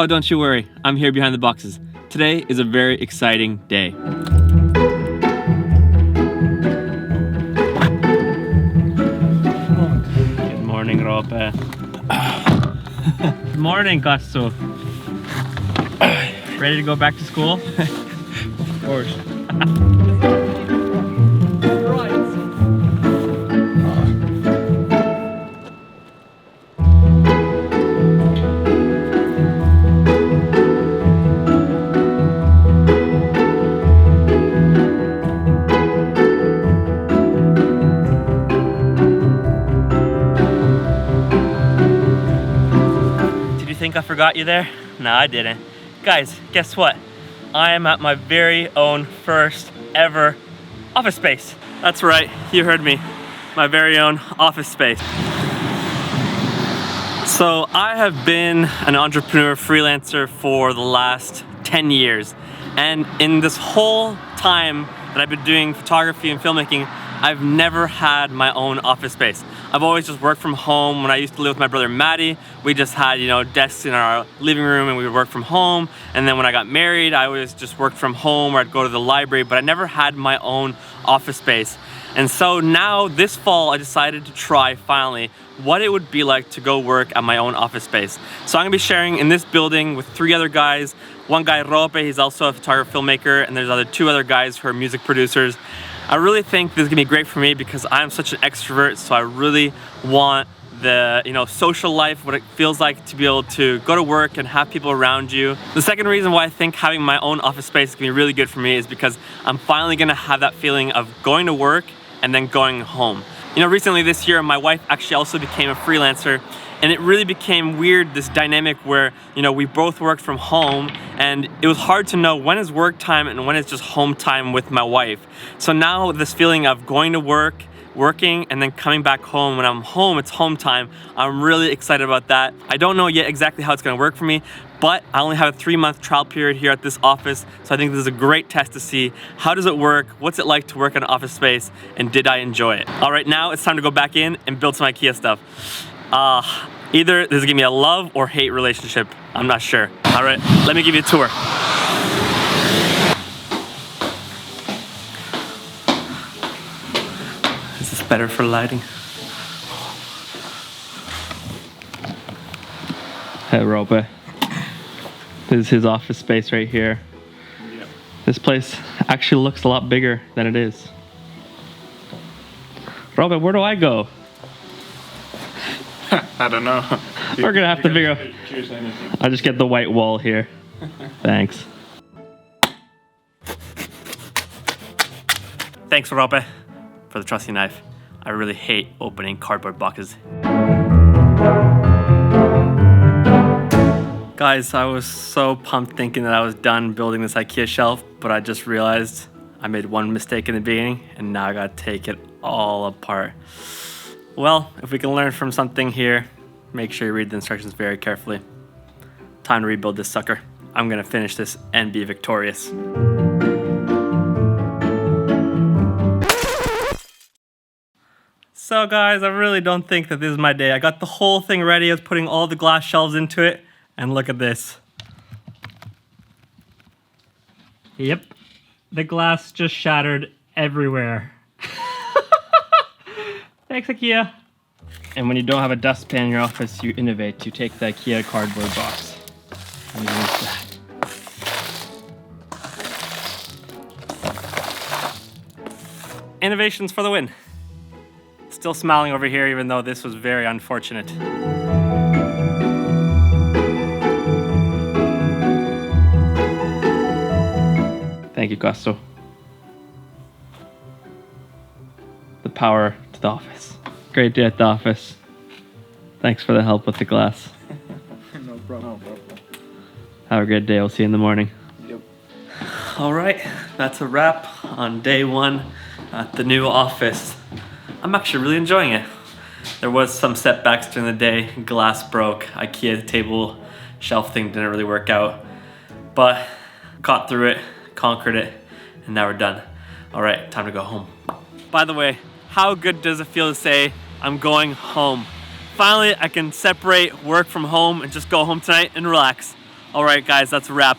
Oh, don't you worry. I'm here behind the boxes. Today is a very exciting day. Good morning, Rope. Good morning, Kasso. Ready to go back to school? Of course. Did you think I forgot you there? No, I didn't. Guys, guess what? I am at my very own first ever office space. That's right, you heard me. My very own office space. So I have been an entrepreneur freelancer for the last 10 years. And in this whole time that I've been doing photography and filmmaking, I've never had my own office space. I've always just worked from home. When I used to live with my brother Matty, we just had, desks in our living room and we would work from home. And then when I got married, I always just worked from home or I'd go to the library, but I never had my own office space. And so now this fall, I decided to try finally what it would be like to go work at my own office space. So I'm gonna be sharing in this building with 3 other guys. One guy, Rope, he's also a photographer, filmmaker, and there's 2 other guys who are music producers. I really think this is gonna be great for me because I'm such an extrovert, so I really want the social life, what it feels like to be able to go to work and have people around you. The second reason why I think having my own office space is gonna be really good for me is because I'm finally gonna have that feeling of going to work and then going home. Recently this year, my wife actually also became a freelancer, and it really became weird, this dynamic where, we both worked from home, and it was hard to know when is work time and when is just home time with my wife. So now this feeling of going to work, working, and then coming back home. When I'm home, it's home time. I'm really excited about that. I don't know yet exactly how it's gonna work for me, but I only have a 3-month trial period here at this office, so I think this is a great test to see how does it work, what's it like to work in an office space, and did I enjoy it? All right, now it's time to go back in and build some IKEA stuff. Either this is gonna be a love or hate relationship. I'm not sure. All right, let me give you a tour. Is this better for lighting? Hey, Rope. This is his office space right here. Yep. This place actually looks a lot bigger than it is. Rope, where do I go? I don't know. We're gonna have to figure out. I'll just get the white wall here. Thanks. Thanks, Rope, for the trusty knife. I really hate opening cardboard boxes. Guys, I was so pumped thinking that I was done building this IKEA shelf, but I just realized I made one mistake in the beginning, and now I gotta take it all apart. Well, if we can learn from something here, make sure you read the instructions very carefully. Time to rebuild this sucker. I'm gonna finish this and be victorious. So guys, I really don't think that this is my day. I got the whole thing ready. I was putting all the glass shelves into it, and look at this. Yep, the glass just shattered everywhere. Thanks, Ikea. And when you don't have a dustpan in your office, you innovate. You take the Ikea cardboard box and use that. Innovations for the win. Still smiling over here, even though this was very unfortunate. Thank you, Gusto. The power to the office. Great day at the office. Thanks for the help with the glass. No problem. Have a great day. I'll see you in the morning. Yep. All right, that's a wrap on day 1 at the new office. I'm actually really enjoying it. There was some setbacks during the day. Glass broke. IKEA table shelf thing didn't really work out. But got through it, conquered it, and now we're done. All right, time to go home. By the way, how good does it feel to say, I'm going home? Finally, I can separate work from home and just go home tonight and relax. All right, guys, that's a wrap.